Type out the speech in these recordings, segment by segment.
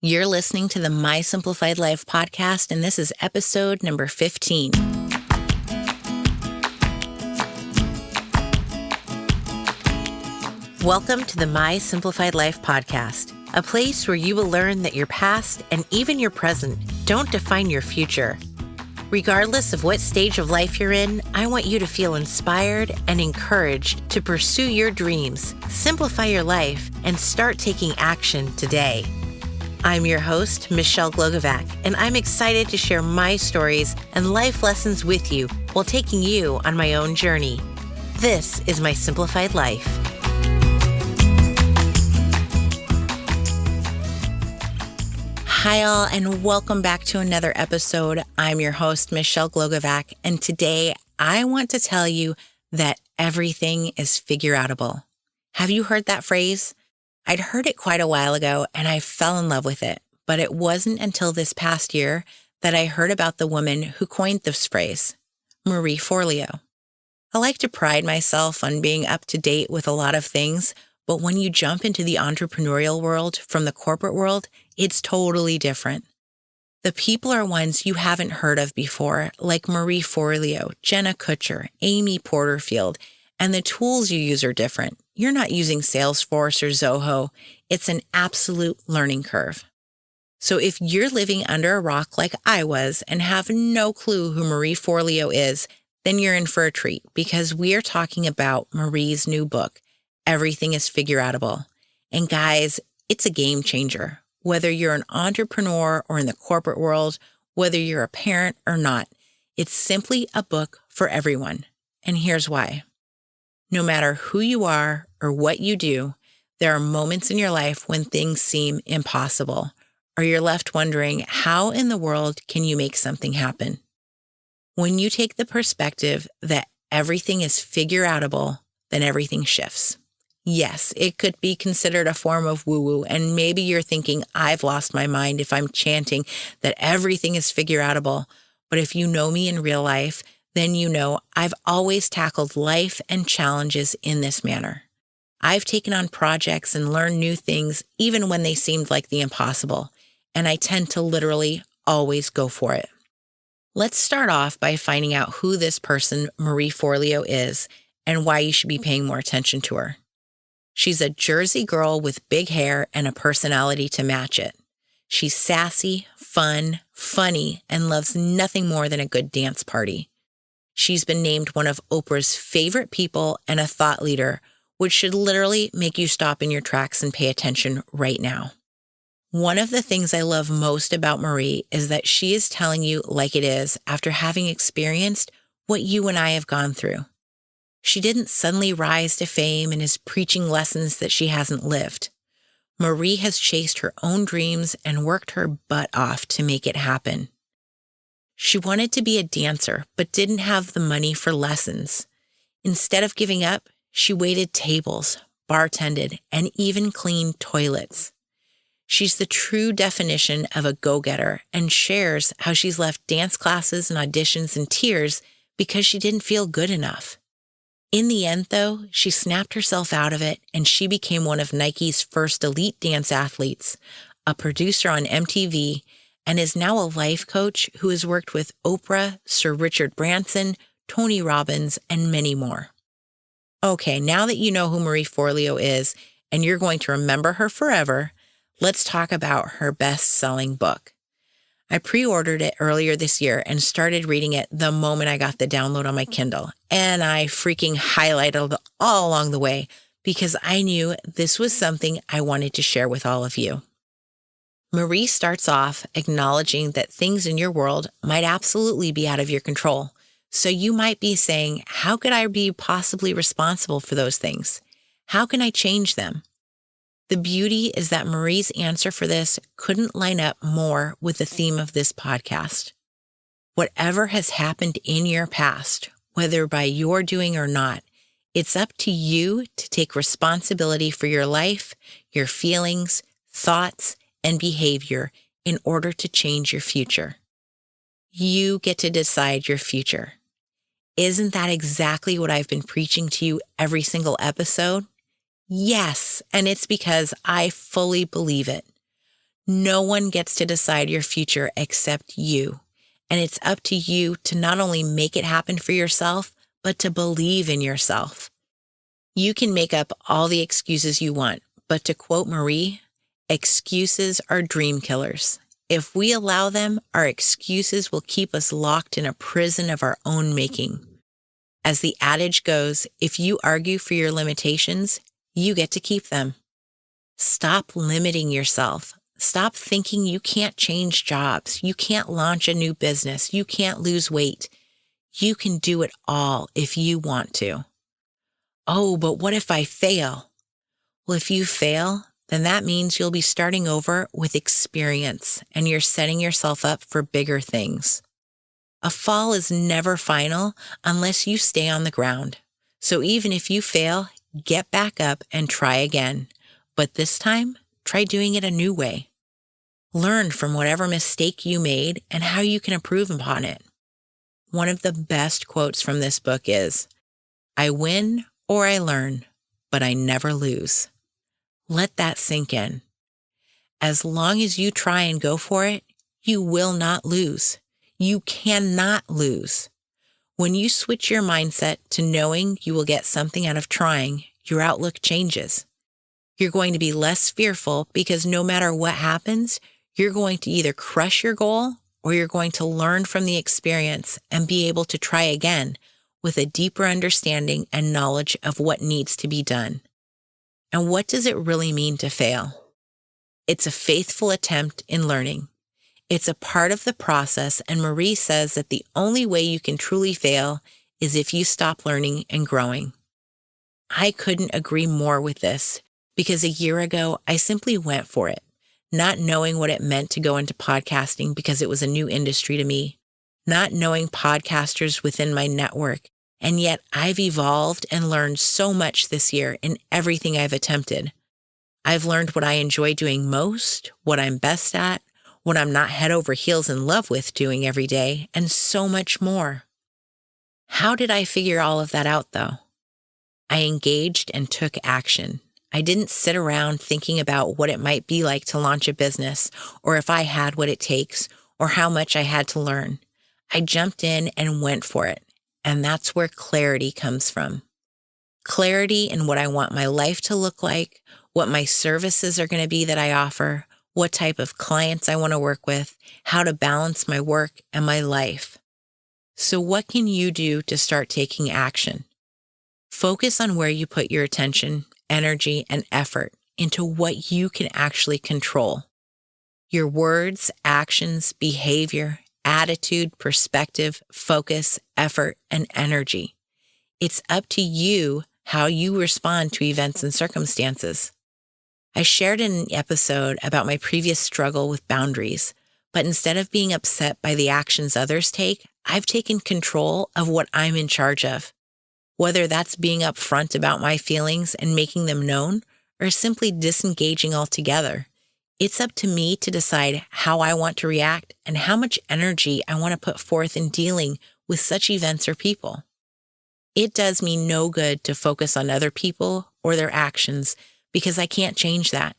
You're listening to the My Simplified Life podcast, and this is episode number 15. Welcome to the My Simplified Life podcast, a place where you will learn that your past and even your present don't define your future. Regardless of what stage of life you're in, I want you to feel inspired and encouraged to pursue your dreams, simplify your life, and start taking action today. I'm your host, Michelle Glogovac, and I'm excited to share my stories and life lessons with you while taking you on my own journey. This is My Simplified Life. Hi all, and welcome back to another episode. I'm your host, Michelle Glogovac, and today I want to tell you that everything is figureoutable. Have you heard that phrase? I'd heard it quite a while ago and I fell in love with it, but it wasn't until this past year that I heard about the woman who coined this phrase, Marie Forleo. I like to pride myself on being up to date with a lot of things, but when you jump into the entrepreneurial world from the corporate world, it's totally different. The people are ones you haven't heard of before, like Marie Forleo, Jenna Kutcher, Amy Porterfield, and the tools you use are different. You're not using Salesforce or Zoho. It's an absolute learning curve. So if you're living under a rock like I was and have no clue who Marie Forleo is, then you're in for a treat because we are talking about Marie's new book, Everything is Figureoutable. And guys, it's a game changer. Whether you're an entrepreneur or in the corporate world, whether you're a parent or not, it's simply a book for everyone. And here's why. No matter who you are or what you do, there are moments in your life when things seem impossible, or you're left wondering, how in the world can you make something happen? When you take the perspective that everything is figureoutable, then everything shifts. Yes, it could be considered a form of woo-woo, and maybe you're thinking, I've lost my mind if I'm chanting that everything is figureoutable. But if you know me in real life, then you know I've always tackled life and challenges in this manner. I've taken on projects and learned new things even when they seemed like the impossible, and I tend to literally always go for it. Let's start off by finding out who this person, Marie Forleo, is and why you should be paying more attention to her. She's a Jersey girl with big hair and a personality to match it. She's sassy, fun, funny, and loves nothing more than a good dance party. She's been named one of Oprah's favorite people and a thought leader, which should literally make you stop in your tracks and pay attention right now. One of the things I love most about Marie is that she is telling you like it is after having experienced what you and I have gone through. She didn't suddenly rise to fame and is preaching lessons that she hasn't lived. Marie has chased her own dreams and worked her butt off to make it happen. She wanted to be a dancer, but didn't have the money for lessons. Instead of giving up, she waited tables, bartended, and even cleaned toilets. She's the true definition of a go-getter and shares how she's left dance classes and auditions in tears because she didn't feel good enough. In the end, though, she snapped herself out of it and she became one of Nike's first elite dance athletes, a producer on MTV, and is now a life coach who has worked with Oprah, Sir Richard Branson, Tony Robbins, and many more. Okay, now that you know who Marie Forleo is and you're going to remember her forever, let's talk about her best-selling book. I pre-ordered it earlier this year and started reading it the moment I got the download on my Kindle, and I freaking highlighted all along the way because I knew this was something I wanted to share with all of you. Marie starts off acknowledging that things in your world might absolutely be out of your control. So you might be saying, how could I be possibly responsible for those things? How can I change them? The beauty is that Marie's answer for this couldn't line up more with the theme of this podcast. Whatever has happened in your past, whether by your doing or not, it's up to you to take responsibility for your life, your feelings, thoughts, and behavior in order to change your future. You get to decide your future. Isn't that exactly what I've been preaching to you every single episode? Yes, and it's because I fully believe it. No one gets to decide your future except you. And it's up to you to not only make it happen for yourself, but to believe in yourself. You can make up all the excuses you want, but to quote Marie, excuses are dream killers. If we allow them, our excuses will keep us locked in a prison of our own making. As the adage goes, if you argue for your limitations, you get to keep them. Stop limiting yourself. Stop thinking you can't change jobs. You can't launch a new business. You can't lose weight. You can do it all if you want to. Oh, but what if I fail? Well, if you fail, then that means you'll be starting over with experience and you're setting yourself up for bigger things. A fall is never final unless you stay on the ground. So even if you fail, get back up and try again. But this time, try doing it a new way. Learn from whatever mistake you made and how you can improve upon it. One of the best quotes from this book is, "I win or I learn, but I never lose." Let that sink in. As long as you try and go for it, you will not lose. You cannot lose. When you switch your mindset to knowing you will get something out of trying, your outlook changes. You're going to be less fearful because no matter what happens, you're going to either crush your goal or you're going to learn from the experience and be able to try again with a deeper understanding and knowledge of what needs to be done. And what does it really mean to fail? It's a faithful attempt in learning. It's a part of the process, and Marie says that the only way you can truly fail is if you stop learning and growing. I couldn't agree more with this because a year ago, I simply went for it, not knowing what it meant to go into podcasting because it was a new industry to me, not knowing podcasters within my network, and yet I've evolved and learned so much this year in everything I've attempted. I've learned what I enjoy doing most, what I'm best at, what I'm not head over heels in love with doing every day, and so much more. How did I figure all of that out, though? I engaged and took action. I didn't sit around thinking about what it might be like to launch a business, or if I had what it takes, or how much I had to learn. I jumped in and went for it, and that's where clarity comes from. Clarity in what I want my life to look like, what my services are going to be that I offer, what type of clients I want to work with, how to balance my work and my life. So what can you do to start taking action? Focus on where you put your attention, energy, and effort into what you can actually control. Your words, actions, behavior, attitude, perspective, focus, effort, and energy. It's up to you how you respond to events and circumstances. I shared in an episode about my previous struggle with boundaries, but instead of being upset by the actions others take, I've taken control of what I'm in charge of. Whether that's being upfront about my feelings and making them known, or simply disengaging altogether, it's up to me to decide how I want to react and how much energy I want to put forth in dealing with such events or people. It does me no good to focus on other people or their actions because I can't change that.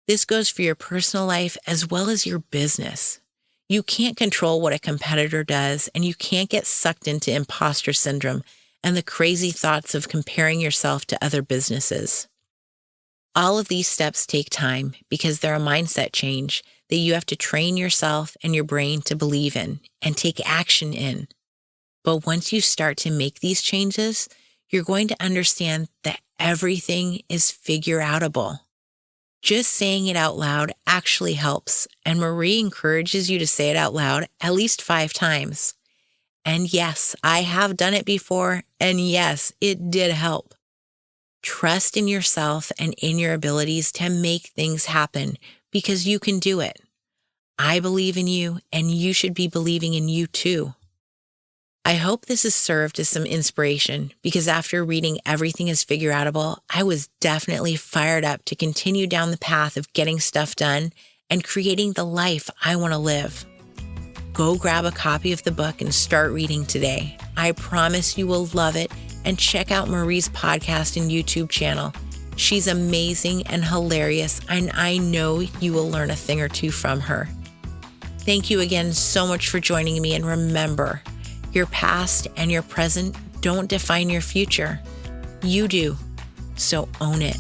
This goes for your personal life as well as your business. You can't control what a competitor does, and you can't get sucked into imposter syndrome and the crazy thoughts of comparing yourself to other businesses. All of these steps take time because they're a mindset change that you have to train yourself and your brain to believe in and take action in. But once you start to make these changes, you're going to understand that everything is figureoutable. Just saying it out loud actually helps, and Marie encourages you to say it out loud at least 5 times. And yes, I have done it before, and yes, it did help. Trust in yourself and in your abilities to make things happen because you can do it. I believe in you, and you should be believing in you too. I hope this has served as some inspiration because after reading Everything is Figureoutable, I was definitely fired up to continue down the path of getting stuff done and creating the life I want to live. Go grab a copy of the book and start reading today. I promise you will love it, and check out Marie's podcast and YouTube channel. She's amazing and hilarious, and I know you will learn a thing or two from her. Thank you again so much for joining me, and remember, your past and your present don't define your future. You do, so own it.